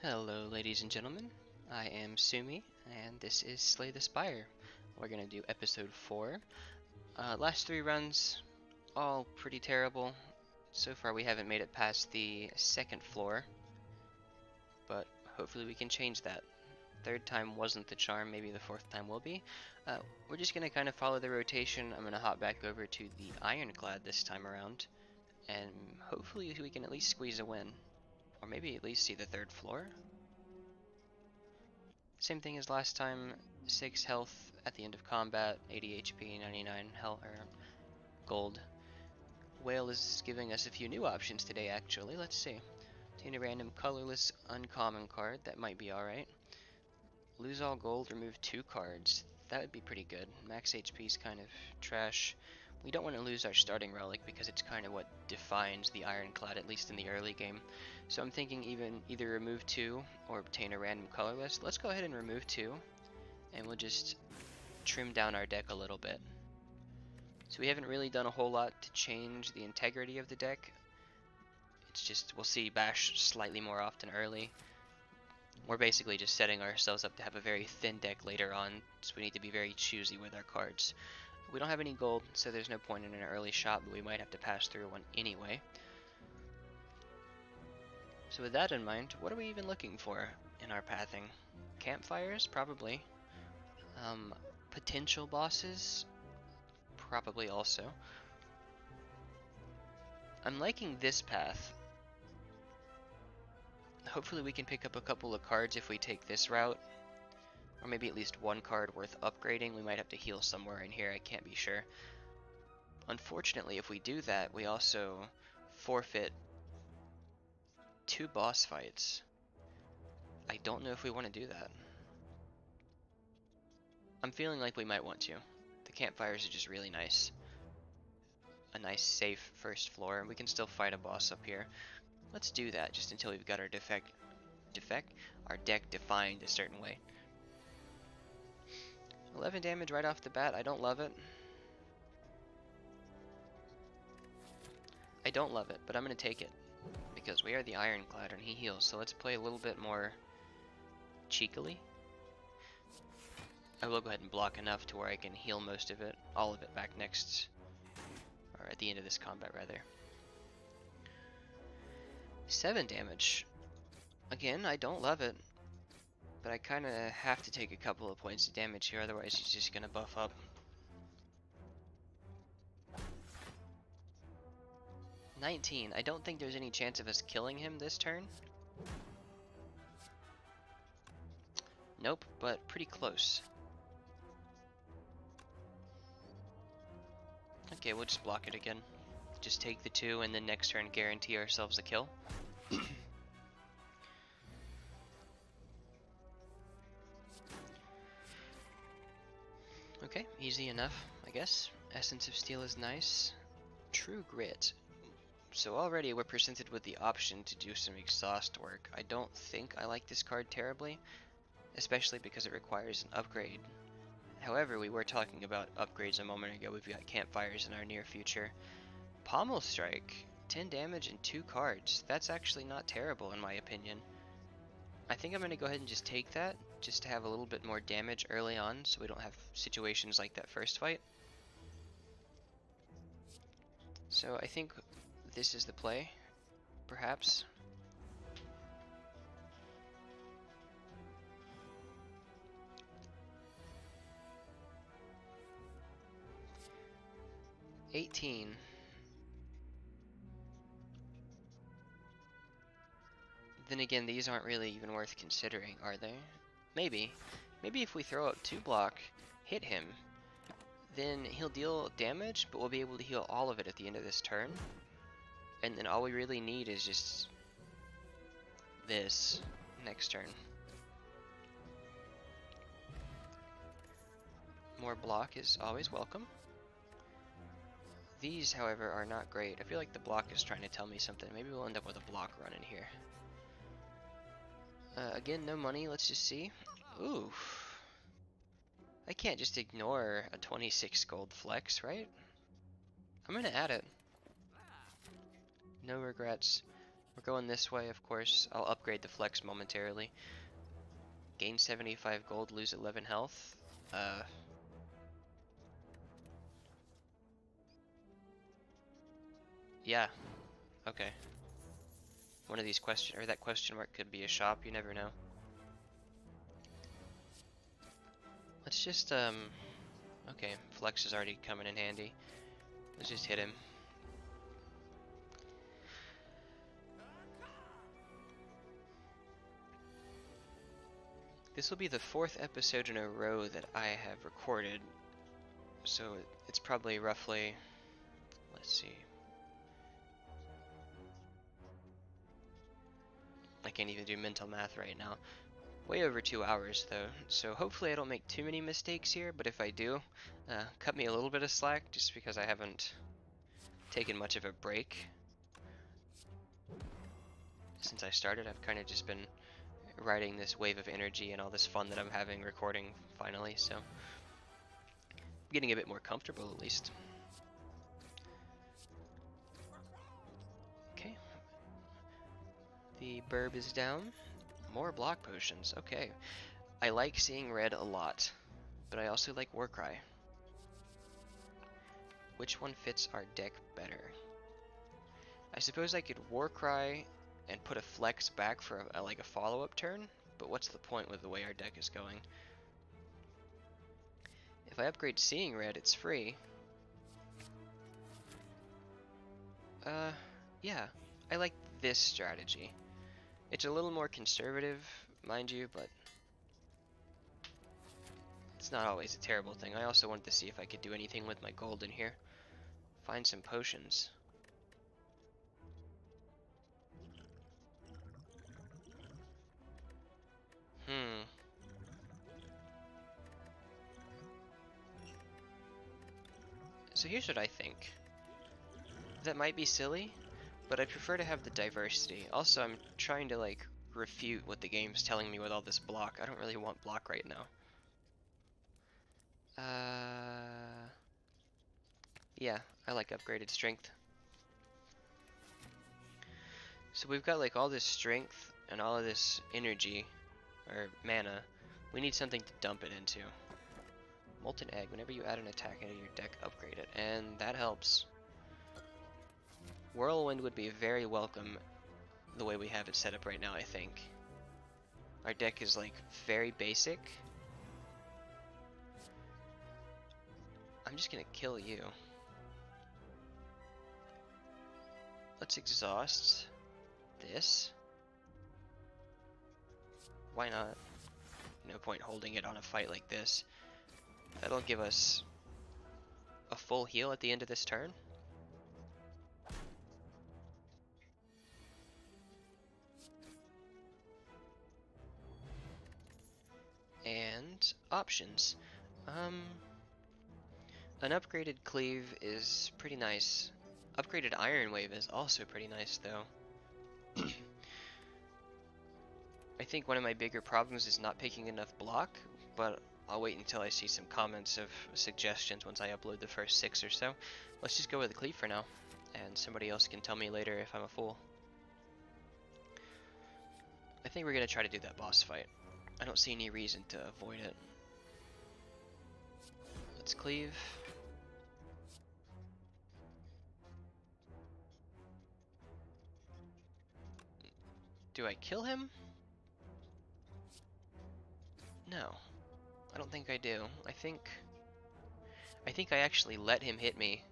Hello, ladies and gentlemen. I am Sumi, and this is Slay the Spire. We're gonna do episode 4. Last 3 runs, all pretty terrible. So far, we haven't made it past the second floor, but hopefully, we can change that. Third time wasn't the charm, maybe the fourth time will be. We're just gonna kind of follow the rotation. I'm gonna hop back over to the Ironclad this time around, and hopefully, we can at least squeeze a win, or maybe at least see the third floor. Same thing as last time, 6 health at the end of combat, 80 HP, 99 health or gold. Whale is giving us a few new options today actually, let's see. Obtain a random colorless uncommon card, that might be alright. Lose all gold, remove 2 cards, that would be pretty good. Max HP is kind of trash. We don't want to lose our starting relic because it's kind of what defines the Ironclad, at least in the early game. So I'm thinking either remove 2 or obtain a random colorless. Let's go ahead and remove 2, and we'll just trim down our deck a little bit. So we haven't really done a whole lot to change the integrity of the deck. It's just, we'll see Bash slightly more often early. We're basically just setting ourselves up to have a very thin deck later on, so we need to be very choosy with our cards. We don't have any gold, so there's no point in an early shot, but we might have to pass through one anyway. So with that in mind, what are we even looking for in our pathing? Campfires? Probably. Potential bosses? Probably also. I'm liking this path. Hopefully we can pick up a couple of cards if we take this route. Or maybe at least one card worth upgrading. We might have to heal somewhere in here, I can't be sure. Unfortunately, if we do that, we also forfeit 2 boss fights. I don't know if we want to do that. I'm feeling like we might want to. The campfires are just really nice. A nice safe first floor, and we can still fight a boss up here. Let's do that just until we've got our our deck defined a certain way. 11 damage right off the bat, I don't love it. I don't love it, but I'm gonna take it. Because we are the Ironclad and he heals, so let's play a little bit more cheekily. I will go ahead and block enough to where I can heal most of it, all of it back next, or at the end of this combat rather. 7 damage. Again, I don't love it, but I kind of have to take a couple of points of damage here, otherwise he's just gonna buff up. 19. I don't think there's any chance of us killing him this turn. Nope, but pretty close. Okay, we'll just block it again. Just take the 2 and then next turn guarantee ourselves a kill. Okay, easy enough, I guess. Essence of Steel is nice. True Grit. So already we're presented with the option to do some exhaust work. I don't think I like this card terribly, especially because it requires an upgrade. However, we were talking about upgrades a moment ago. We've got campfires in our near future. Pommel Strike, 10 damage and 2 cards. That's actually not terrible in my opinion. I think I'm going to go ahead and just take that, just to have a little bit more damage early on, so we don't have situations like that first fight. So I think this is the play, perhaps. $18. Then again, these aren't really even worth considering, are they? Maybe. Maybe if we throw up 2 block, hit him, then he'll deal damage, but we'll be able to heal all of it at the end of this turn. And then all we really need is just this next turn. More block is always welcome. These, however, are not great. I feel like the block is trying to tell me something. Maybe we'll end up with a block run in here. Again, no money. Let's just see. Ooh. I can't just ignore a 26 gold flex, right? I'm gonna add it. No regrets. We're going this way, of course. I'll upgrade the flex momentarily. Gain 75 gold, lose 11 health. Yeah, okay. One of these that question mark could be a shop, you never know. Let's just, okay, flex is already coming in handy. Let's just hit him. This will be the 4th episode in a row that I have recorded, so it's probably roughly, let's see. I can't even do mental math right now. Way over 2 hours though, so hopefully I don't make too many mistakes here, but if I do, cut me a little bit of slack just because I haven't taken much of a break. Since I started, I've kind of just been riding this wave of energy and all this fun that I'm having recording finally, so I'm getting a bit more comfortable at least. Okay. The burb is down. More block potions, okay. I like seeing red a lot, but I also like Warcry. Which one fits our deck better? I suppose I could Warcry and put a flex back for like a follow-up turn, but what's the point with the way our deck is going? If I upgrade Seeing Red, it's free. Yeah, I like this strategy. It's a little more conservative, mind you, but it's not always a terrible thing. I also wanted to see if I could do anything with my gold in here. Find some potions. So here's what I think. That might be silly, but I prefer to have the diversity. Also, I'm trying to like refute what the game's telling me with all this block. I don't really want block right now. Yeah, I like upgraded strength. So we've got like all this strength and all of this energy, or mana. We need something to dump it into. Molten Egg, whenever you add an attack into your deck, upgrade it, and that helps. Whirlwind would be very welcome the way we have it set up right now, I think. Our deck is like very basic. I'm just gonna kill you. Let's exhaust this. Why not? No point holding it on a fight like this. That'll give us a full heal at the end of this turn. And options. An upgraded cleave is pretty nice. Upgraded Iron Wave is also pretty nice though. I think one of my bigger problems is not picking enough block, but I'll wait until I see some comments of suggestions once I upload the first 6 or so. Let's just go with the cleave for now, and somebody else can tell me later if I'm a fool. I think we're gonna try to do that boss fight. I don't see any reason to avoid it. Let's cleave. Do I kill him? No, I don't think I do. I think I actually let him hit me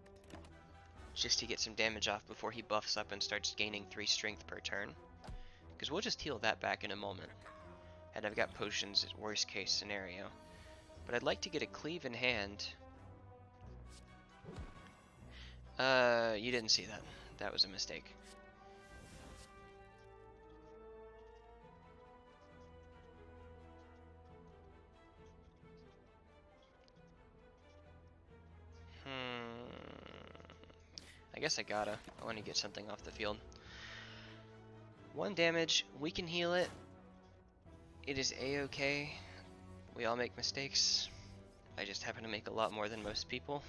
just to get some damage off before he buffs up and starts gaining 3 strength per turn. Because we'll just heal that back in a moment. And I've got potions at worst case scenario. But I'd like to get a cleave in hand. You didn't see that. That was a mistake. I guess I gotta. I want to get something off the field. 1 damage. We can heal it. It is a-okay. We all make mistakes. I just happen to make a lot more than most people.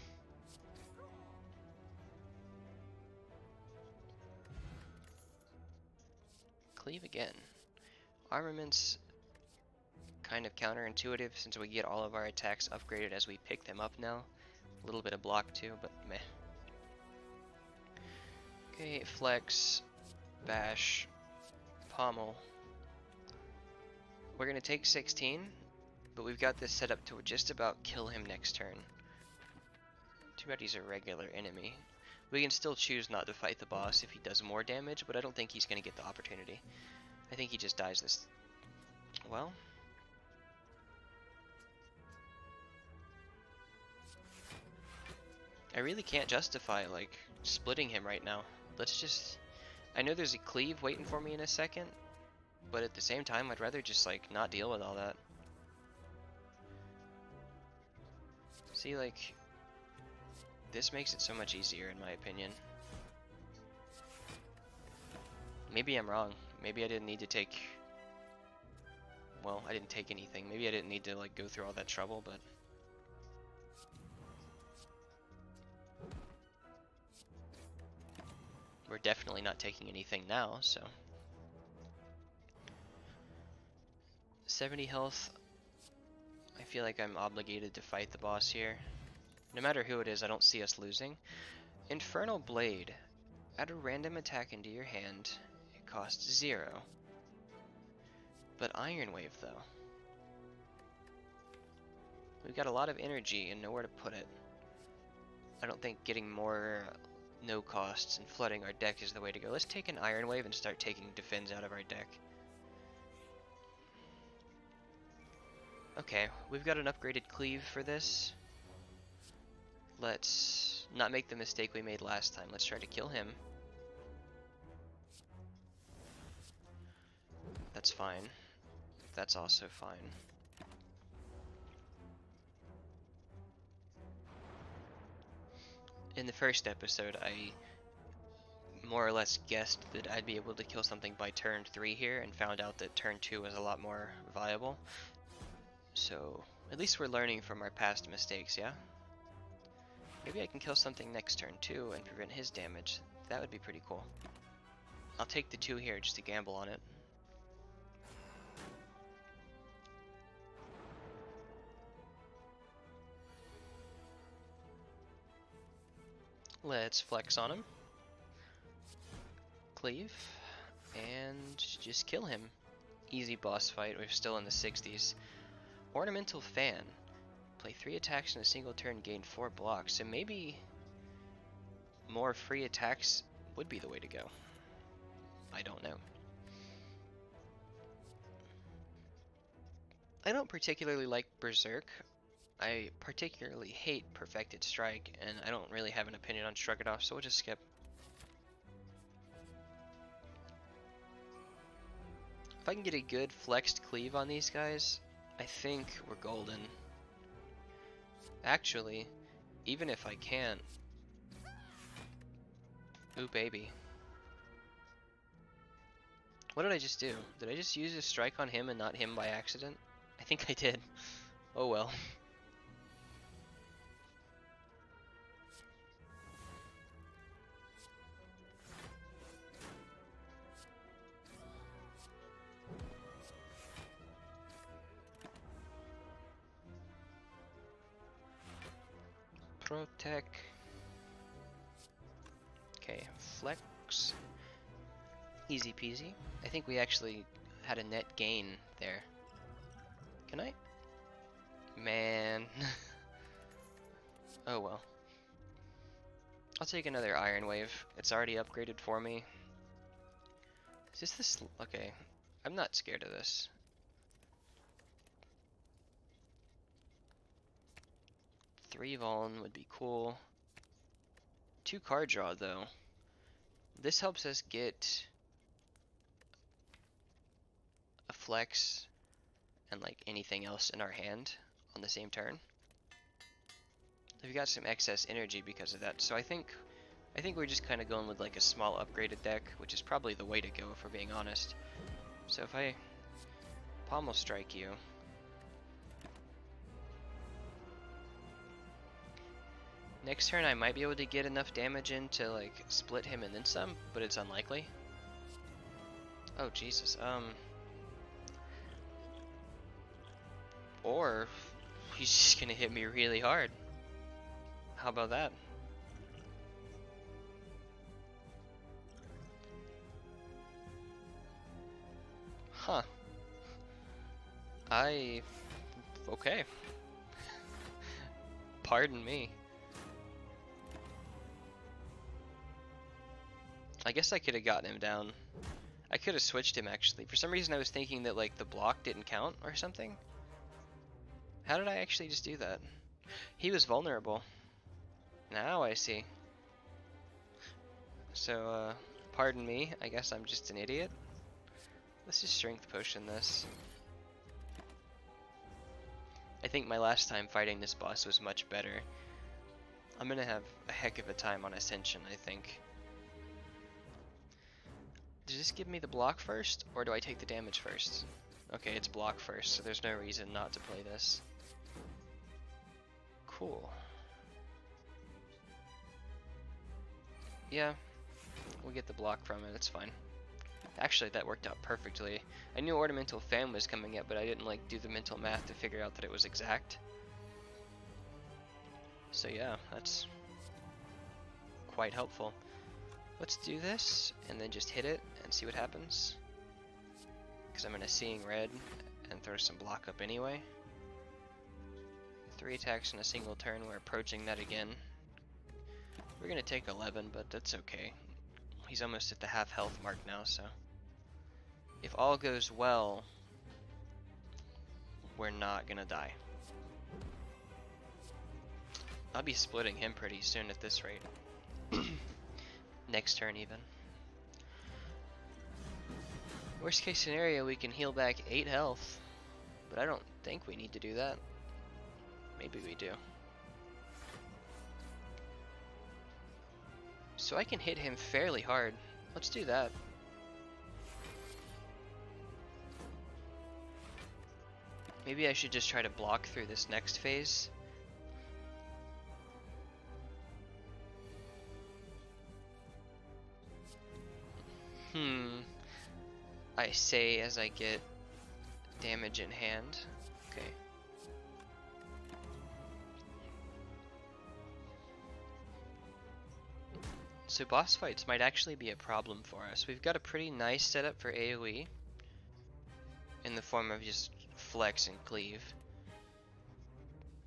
cleave again. Armaments, kind of counterintuitive since we get all of our attacks upgraded as we pick them up now. A little bit of block too, but meh. Okay, flex, bash, pommel. We're gonna take 16, but we've got this set up to just about kill him next turn. Too bad he's a regular enemy. We can still choose not to fight the boss if he does more damage, but I don't think he's gonna get the opportunity. I think he just dies this... Well... I really can't justify, like, splitting him right now. Let's just... I know there's a cleave waiting for me in a second, but at the same time, I'd rather just, like, not deal with all that. See, like... This makes it so much easier, in my opinion. Maybe I'm wrong. Maybe I didn't need to take... Well, I didn't take anything. Maybe I didn't need to, like, go through all that trouble, but... We're definitely not taking anything now, so... 70 health. I feel like I'm obligated to fight the boss here. No matter who it is, I don't see us losing. Infernal Blade. Add a random attack into your hand. It costs 0. But Iron Wave, though. We've got a lot of energy and nowhere to put it. I don't think getting more no costs and flooding our deck is the way to go. Let's take an Iron Wave and start taking defense out of our deck. Okay, we've got an upgraded cleave for this. Let's not make the mistake we made last time. Let's try to kill him. That's fine. That's also fine. In the first episode, I more or less guessed that I'd be able to kill something by turn 3 here, and found out that turn 2 was a lot more viable. So, at least we're learning from our past mistakes, yeah? Maybe I can kill something next turn too and prevent his damage. That would be pretty cool. I'll take the 2 here just to gamble on it. Let's flex on him. Cleave. And just kill him. Easy boss fight. We're still in the 60s. Ornamental Fan. Play 3 attacks in a single turn, gain 4 blocks. So maybe more free attacks would be the way to go. I don't know. I don't particularly like Berserk. I particularly hate Perfected Strike, and I don't really have an opinion on Shrug It Off, so we'll just skip. If I can get a good flexed cleave on these guys, I think we're golden. Actually, even if I can't... Ooh, baby. What did I just do? Did I just use a strike on him and not him by accident? I think I did. Oh well. Protect. Okay, flex. Easy peasy. I think we actually had a net gain there. Can I? Man. Oh well. I'll take another Iron Wave. It's already upgraded for me. Is this? Okay. I'm not scared of this. Three Vuln would be cool. 2 card draw though. This helps us get a flex and like anything else in our hand on the same turn. We've got some excess energy because of that, so I think we're just kind of going with like a small upgraded deck, which is probably the way to go if we're being honest. So if I pommel strike you, next turn I might be able to get enough damage in to like split him and then some, but it's unlikely. Oh, Jesus. Or he's just gonna hit me really hard. How about that? Huh. Okay. Pardon me. I guess I could have gotten him down. I could have switched him actually. For some reason I was thinking that like the block didn't count or something. How did I actually just do that? He was vulnerable. Now I see. So, pardon me. I guess I'm just an idiot. Let's just strength potion this. I think my last time fighting this boss was much better. I'm gonna have a heck of a time on Ascension, I think. Does this give me the block first, or do I take the damage first? Okay, it's block first, so there's no reason not to play this. Cool. Yeah, we'll get the block from it, it's fine. Actually, that worked out perfectly. I knew Ornamental Fan was coming up, but I didn't like do the mental math to figure out that it was exact. So yeah, that's quite helpful. Let's do this, and then just hit it and see what happens. Because I'm gonna Seeing Red and throw some block up anyway. 3 attacks in a single turn, we're approaching that again. We're gonna take 11, but that's okay. He's almost at the half health mark now, so if all goes well, we're not gonna die. I'll be splitting him pretty soon at this rate. Next turn even. Worst case scenario, we can heal back 8 health, but I don't think we need to do that. Maybe we do. So I can hit him fairly hard. Let's do that. Maybe I should just try to block through this next phase. I say as I get damage in hand. Okay. So boss fights might actually be a problem for us. We've got a pretty nice setup for AoE in the form of just flex and cleave.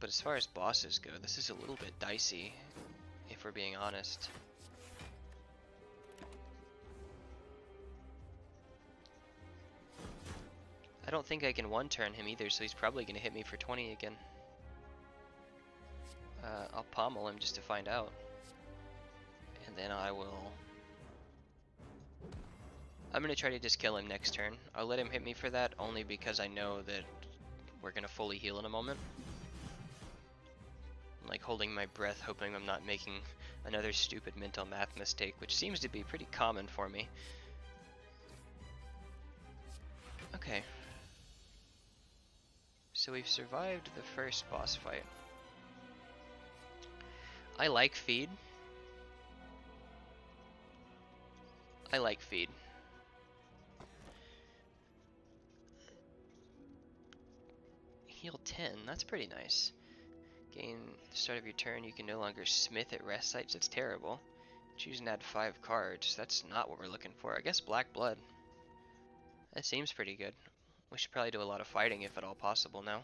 But as far as bosses go, this is a little bit dicey, if we're being honest. I don't think I can one-turn him either, so he's probably going to hit me for 20 again. I'll pommel him just to find out. And then I'm going to try to just kill him next turn. I'll let him hit me for that, only because I know that we're going to fully heal in a moment. I'm like holding my breath, hoping I'm not making another stupid mental math mistake, which seems to be pretty common for me. Okay. So we've survived the first boss fight. I like feed. I like feed. Heal 10, that's pretty nice. Gain the start of your turn, you can no longer smith at rest sites, that's terrible. Choose and add 5 cards, that's not what we're looking for. I guess Black Blood. That seems pretty good. We should probably do a lot of fighting if at all possible now.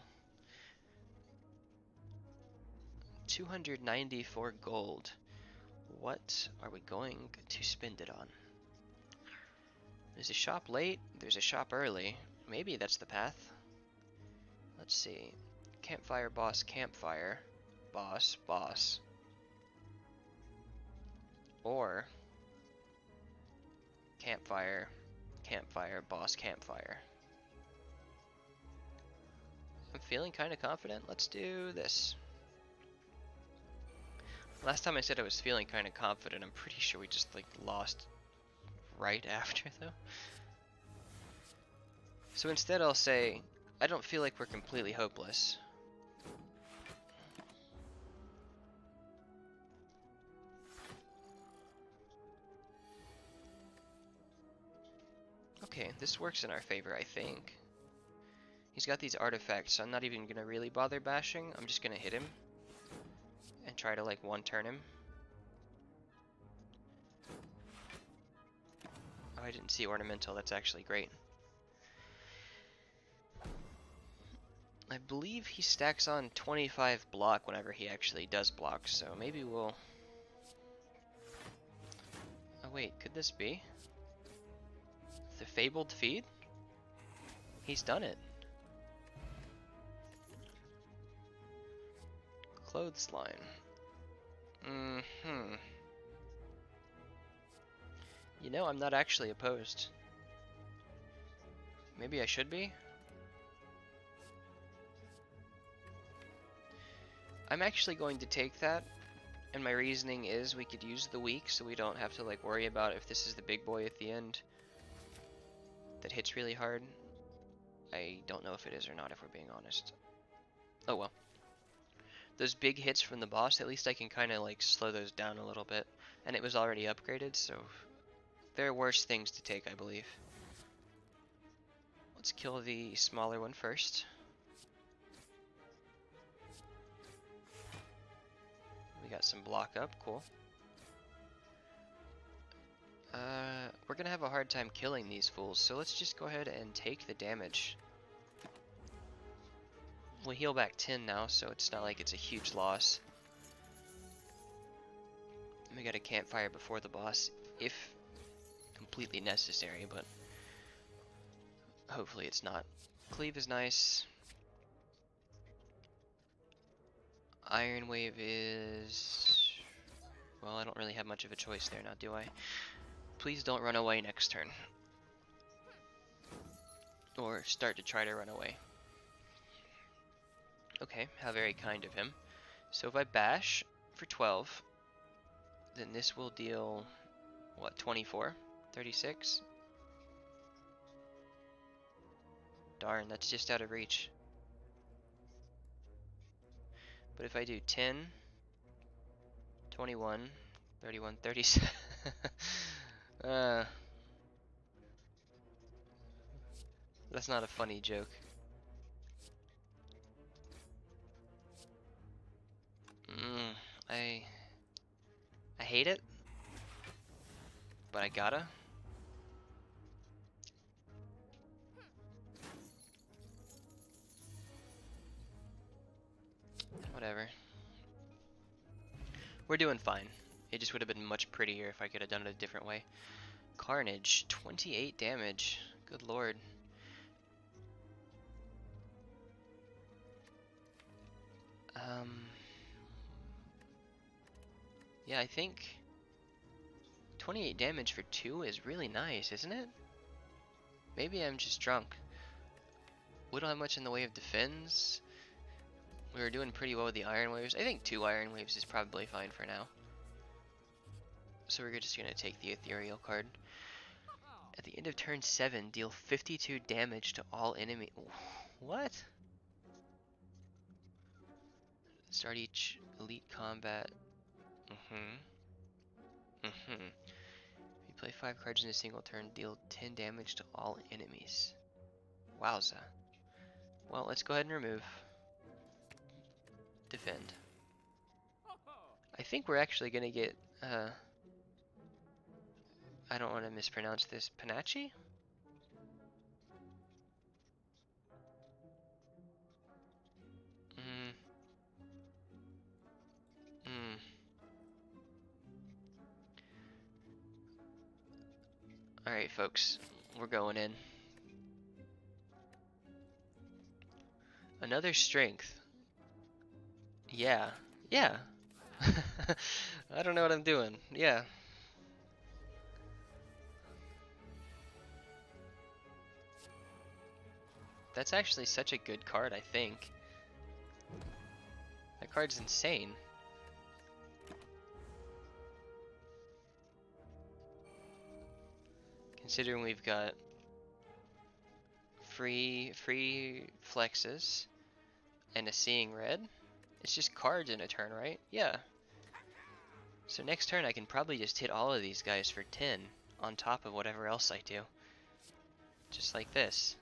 294 gold. What are we going to spend it on? There's a shop late, there's a shop early. Maybe that's the path. Let's see. Campfire, boss, campfire. Boss, boss. Or campfire, campfire, boss, campfire. I'm feeling kind of confident. Let's do this. Last time I said I was feeling kind of confident, I'm pretty sure we just like lost right after though. So instead I'll say, I don't feel like we're completely hopeless. Okay, this works in our favor, I think. He's got these artifacts, so I'm not even gonna really bother bashing. I'm just gonna hit him and try to like one-turn him. Oh, I didn't see ornamental. That's actually great. I believe he stacks on 25 block whenever he actually does block, so maybe we'll... Oh wait, could this be? The Fabled Feed? He's done it. Clothesline. You know, I'm not actually opposed. Maybe I should be? I'm actually going to take that, and my reasoning is we could use the weak so we don't have to like worry about if this is the big boy at the end that hits really hard. I don't know if it is or not, if we're being honest. Oh well. Those big hits from the boss, at least I can kind of like slow those down a little bit. And it was already upgraded, so there are worse things to take, I believe. Let's kill the smaller one first. We got some block up, cool. We're gonna have a hard time killing these fools, so let's just go ahead and take the damage. We heal back 10 now, so it's not like it's a huge loss. And we got a campfire before the boss, if completely necessary, but hopefully it's not. Cleave is nice. Iron Wave is... well, I don't really have much of a choice there now, do I? Please don't run away next turn. Or start to try to run away. Okay, how very kind of him. So if I bash for 12, then this will deal, what, 24? 36? Darn, that's just out of reach. But if I do 10, 21, 31, 37... that's not a funny joke. I hate it, but I gotta. Whatever. We're doing fine. It just would have been much prettier if I could have done it a different way. Carnage, 28 damage. Good lord. Yeah, I think 28 damage for 2 is really nice, isn't it? Maybe I'm just drunk. We don't have much in the way of defense. We were doing pretty well with the Iron Waves. I think 2 Iron Waves is probably fine for now. So we're just gonna take the Ethereal card. At the end of turn 7, deal 52 damage to all enemy. What? Start each elite combat. If you play 5 cards in a single turn, deal 10 damage to all enemies. Wowza. Well, let's go ahead and remove. Defend. I think we're actually gonna get, I don't want to mispronounce this, Panache? Alright folks, we're going in. Another strength. Yeah. Yeah. I don't know what I'm doing. Yeah. That's actually such a good card, I think. That card's insane. Considering we've got free flexes and a Seeing Red. It's just cards in a turn, right? Yeah. So next turn I can probably just hit all of these guys for 10 on top of whatever else I do. Just like this.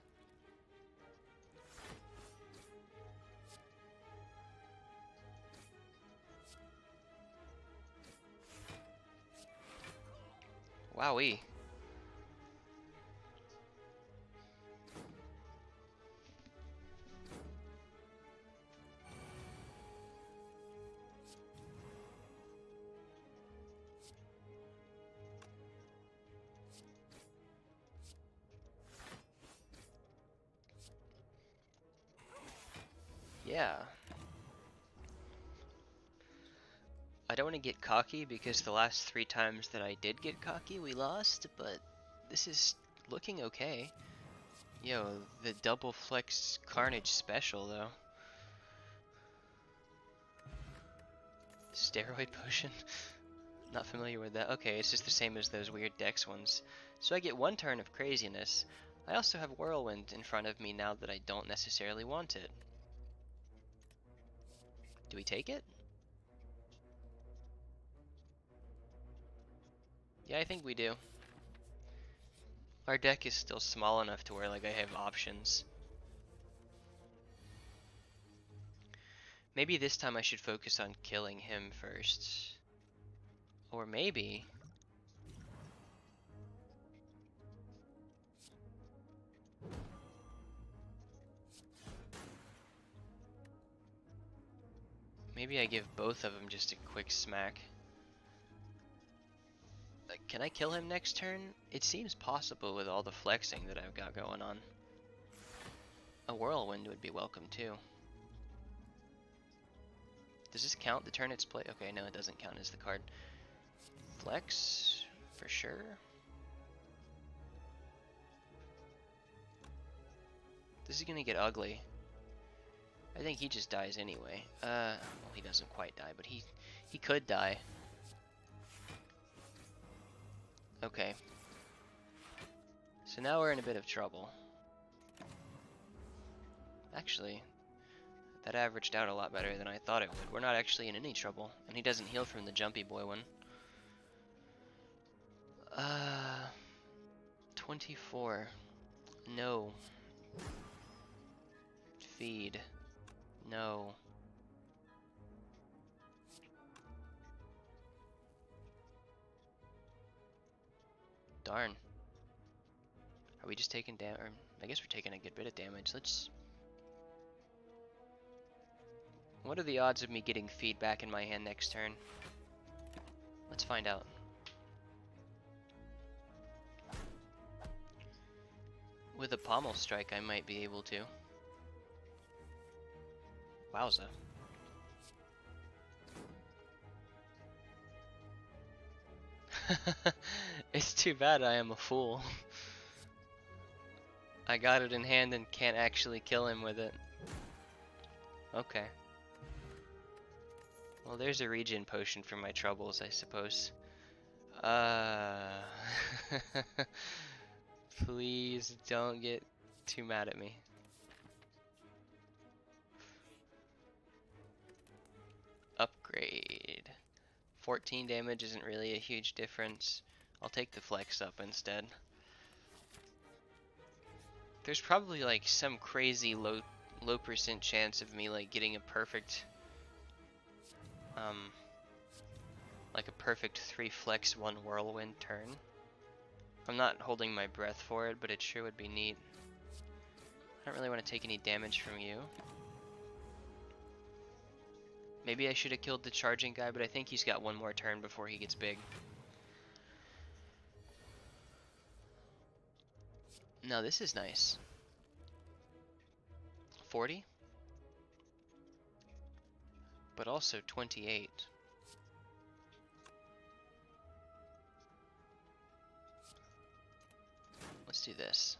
Wowee. Yeah. I don't want to get cocky because the last 3 times that I did get cocky, we lost, but this is looking okay. Yo, the double flex carnage special though. Steroid potion? Not familiar with that. Okay, it's just the same as those weird dex ones. So I get 1 turn of craziness. I also have Whirlwind in front of me now that I don't necessarily want it. Do we take it? Yeah, I think we do. Our deck is still small enough to where like I have options. Maybe this time I should focus on killing him first. Or maybe... maybe I give both of them just a quick smack. Like, can I kill him next turn? It seems possible with all the flexing that I've got going on. A Whirlwind would be welcome too. Does this count the turn it's played? Okay, no, it doesn't count as the card. Flex, for sure. This is gonna get ugly. I think he just dies anyway. Well, he doesn't quite die, but he could die. Okay. So now we're in a bit of trouble. Actually, that averaged out a lot better than I thought it would. We're not actually in any trouble, and he doesn't heal from the Jumpy Boy one. 24. No. Feed. No. Darn. Are we just taking damage? I guess we're taking a good bit of damage. Let's... what are the odds of me getting feedback in my hand next turn? Let's find out. With a pommel strike, I might be able to. Wowza. It's too bad I am a fool. I got it in hand and can't actually kill him with it. Okay. Well, there's a regen potion for my troubles, I suppose. Please don't get too mad at me. Upgrade. 14 damage isn't really a huge difference. I'll take the flex up instead. There's probably like some crazy low percent chance of me like getting a perfect like a perfect 3 flex 1 whirlwind turn. I'm not holding my breath for it, but it sure would be neat. I don't really want to take any damage from you. Maybe I should have killed the charging guy, but I think he's got 1 more turn before he gets big. No, this is nice. 40? But also 28. Let's do this.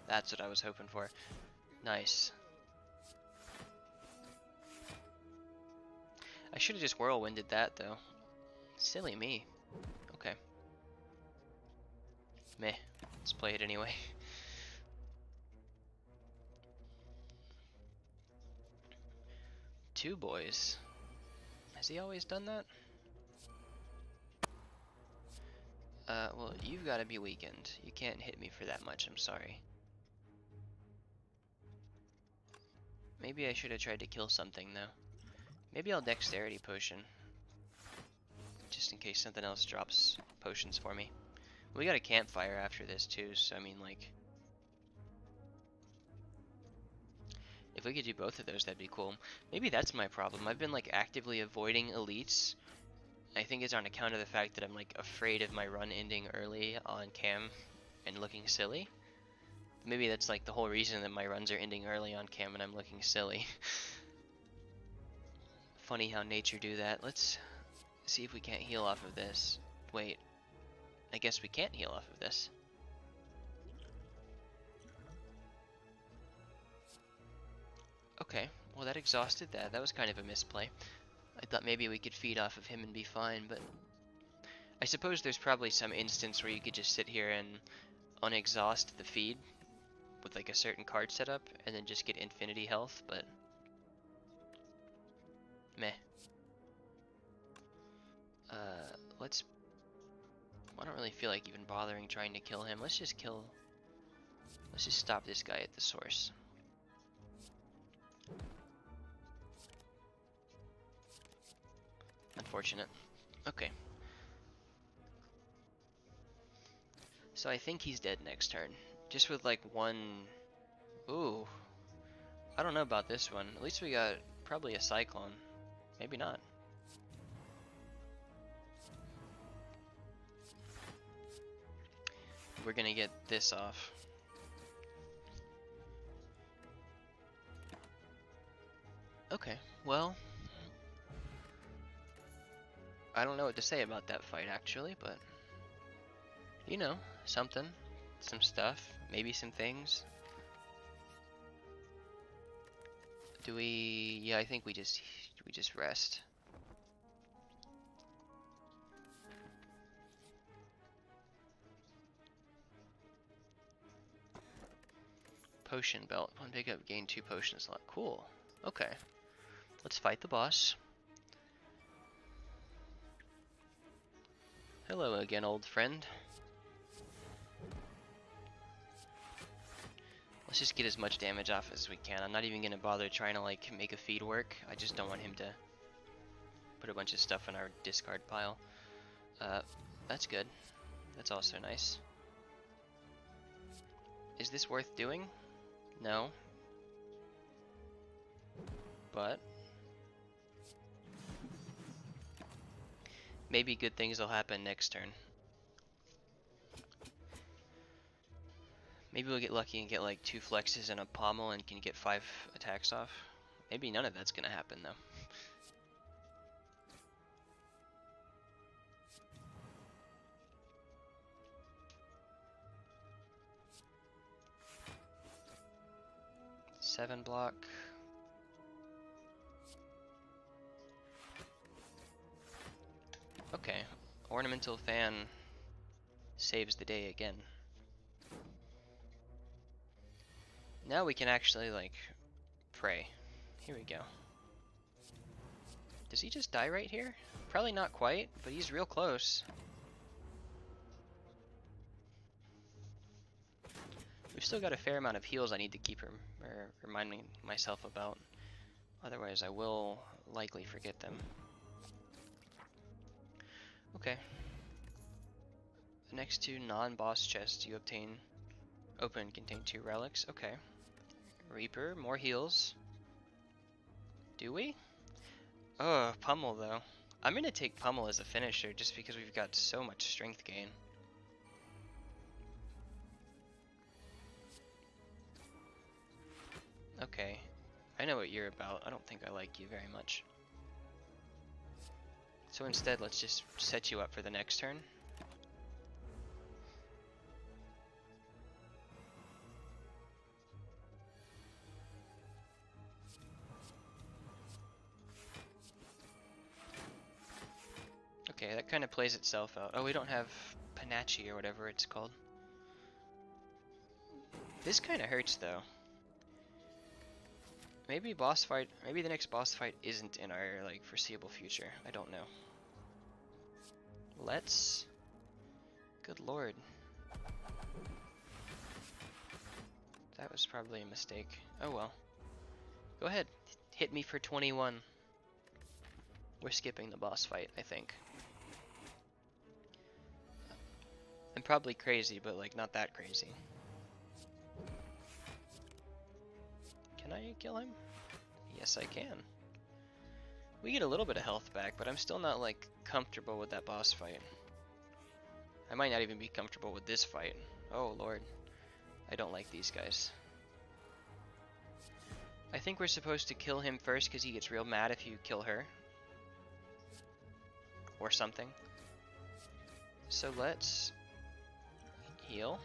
That's what I was hoping for. Nice. I should have just whirlwinded that though. Silly me. Okay. Meh. Let's play it anyway. Two boys. Has he always done that? Well, you've got to be weakened. You can't hit me for that much, I'm sorry. Maybe I should have tried to kill something, though. Maybe I'll dexterity potion. Just in case something else drops potions for me. We got a campfire after this, too, so I mean, like... if we could do both of those, that'd be cool. Maybe that's my problem. I've been, like, actively avoiding elites. I think it's on account of the fact that I'm, like, afraid of my run ending early on cam and looking silly. Maybe that's, like, the whole reason that my runs are ending early on cam and I'm looking silly. Funny how nature do that. Let's see if we can't heal off of this. Wait, I guess we can't heal off of this. Okay, well that exhausted that. That was kind of a misplay. I thought maybe we could feed off of him and be fine, but... I suppose there's probably some instance where you could just sit here and unexhaust the feed with like a certain card setup and then just get infinity health, but... meh. Let's... I don't really feel like even bothering trying to kill him. Let's just stop this guy at the source. Unfortunate. Okay. So I think he's dead next turn. Just with like one... Ooh. I don't know about this one. At least we got probably a Cyclone. Maybe not. We're gonna get this off. Okay, well... I don't know what to say about that fight actually, but... you know, something. Some stuff. Maybe some things. Do we... yeah, I think we just rest. Potion belt. One pickup, gain 2 potion slot. Cool. Okay. Let's fight the boss. Hello again, old friend. Let's just get as much damage off as we can. I'm not even gonna bother trying to like make a feed work. I just don't want him to put a bunch of stuff in our discard pile. That's good. That's also nice. Is this worth doing? No. But maybe good things will happen next turn. Maybe we'll get lucky and get like 2 flexes and a pommel and can get 5 attacks off. Maybe none of that's gonna happen though. Seven block. Okay, ornamental fan saves the day again. Now we can actually like pray. Here we go. Does he just die right here? Probably not quite, but he's real close. We've still got a fair amount of heals I need to keep reminding myself about. Otherwise I will likely forget them. Okay. The next 2 non-boss chests you open contain 2 relics. Okay. Reaper, more heals. Do we? Oh, Pummel though. I'm gonna take Pummel as a finisher just because we've got so much strength gain. Okay. I know what you're about. I don't think I like you very much. So instead, let's just set you up for the next turn. Okay, that kind of plays itself out. Oh, we don't have Panache or whatever it's called. This kind of hurts though. Maybe the next boss fight isn't in our like foreseeable future. I don't know. Let's Good lord. That was probably a mistake. Oh well. Go ahead. Hit me for 21. We're skipping the boss fight, I think. I'm probably crazy, but like not that crazy. Can I kill him? Yes, I can. We get a little bit of health back, but I'm still not like comfortable with that boss fight. I might not even be comfortable with this fight. Oh lord. I don't like these guys. I think we're supposed to kill him first because he gets real mad if you kill her. Or something. So let's heal.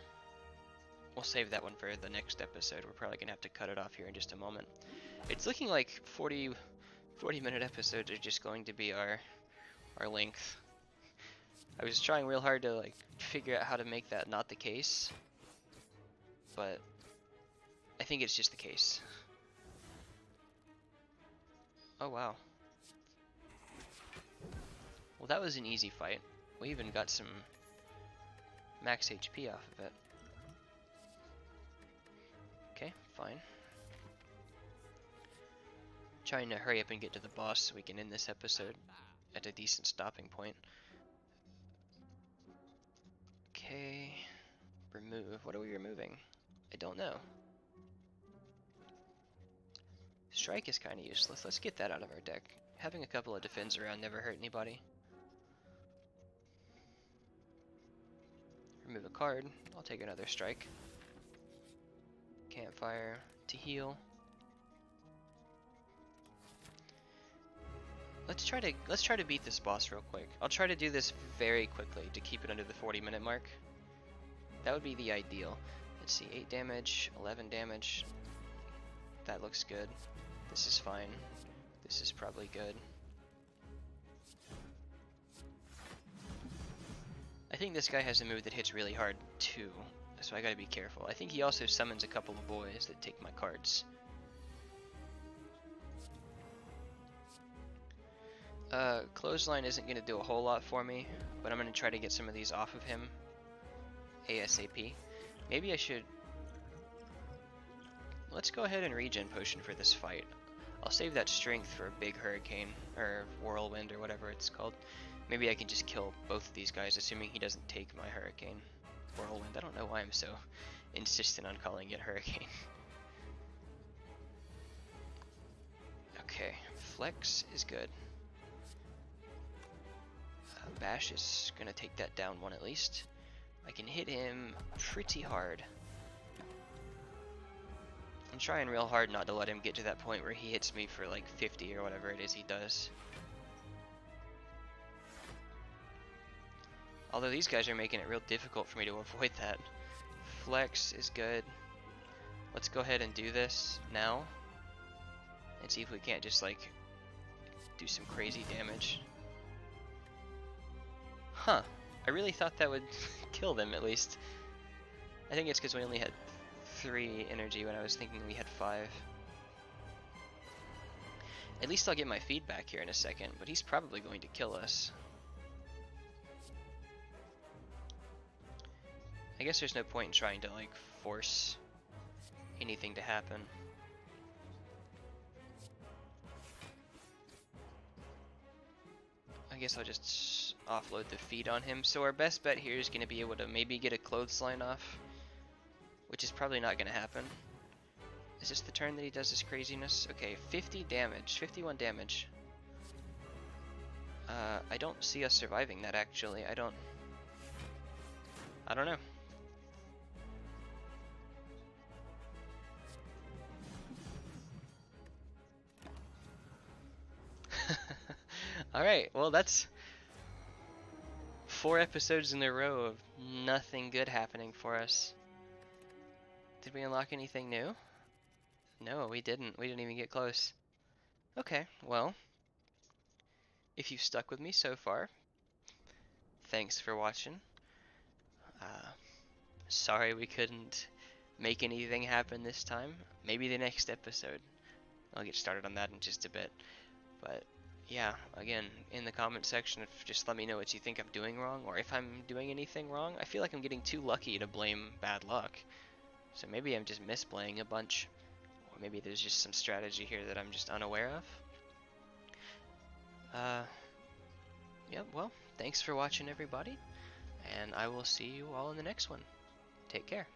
We'll save that one for the next episode. We're probably going to have to cut it off here in just a moment. It's looking like 40-minute episodes are just going to be our length. I was trying real hard to like figure out how to make that not the case. But I think it's just the case. Oh wow. Well, that was an easy fight. We even got some max HP off of it. Okay, fine. Trying to hurry up and get to the boss so we can end this episode at a decent stopping point. Okay. Remove. What are we removing? I don't know. Strike is kind of useless. Let's get that out of our deck. Having a couple of defends around never hurt anybody. Remove a card. I'll take another strike. Campfire to heal. Let's try to beat this boss real quick. I'll try to do this very quickly to keep it under the 40-minute mark. That would be the ideal. Let's see, 8 damage, 11 damage. That looks good. This is fine. This is probably good. I think this guy has a move that hits really hard too, so I gotta be careful. I think he also summons a couple of boys that take my cards. Clothesline isn't gonna do a whole lot for me, but I'm gonna try to get some of these off of him ASAP. Maybe I should... Let's go ahead and regen potion for this fight. I'll save that strength for a big hurricane, or whirlwind, or whatever it's called. Maybe I can just kill both of these guys, assuming he doesn't take my hurricane. Whirlwind, I don't know why I'm so insistent on calling it hurricane. Okay, flex is good. Bash is gonna take that down one at least. I can hit him pretty hard. I'm trying real hard not to let him get to that point where he hits me for like 50 or whatever it is he does. Although these guys are making it real difficult for me to avoid that. Flex is good. Let's go ahead and do this now. And see if we can't just like do some crazy damage. Huh. I really thought that would kill them at least. I think it's because we only had 3 energy when I was thinking we had 5. At least I'll get my feedback here in a second, but he's probably going to kill us. I guess there's no point in trying to like force anything to happen. I guess I'll just offload the feed on him. So our best bet here is going to be able to maybe get a clothesline off, which is probably not going to happen. Is this the turn that he does this craziness? Okay, 50 damage, 51 damage. I don't see us surviving that actually. I don't know. Alright, well that's 4 episodes in a row of nothing good happening for us. Did we unlock anything new? No, we didn't. We didn't even get close. Okay, well, if you've stuck with me so far, thanks for watching. Sorry we couldn't make anything happen this time. Maybe the next episode. I'll get started on that in just a bit. But yeah, again, in the comment section, just let me know what you think I'm doing wrong, or if I'm doing anything wrong. I feel like I'm getting too lucky to blame bad luck. So maybe I'm just misplaying a bunch, or maybe there's just some strategy here that I'm just unaware of. Yeah, well, thanks for watching, everybody, and I will see you all in the next one. Take care.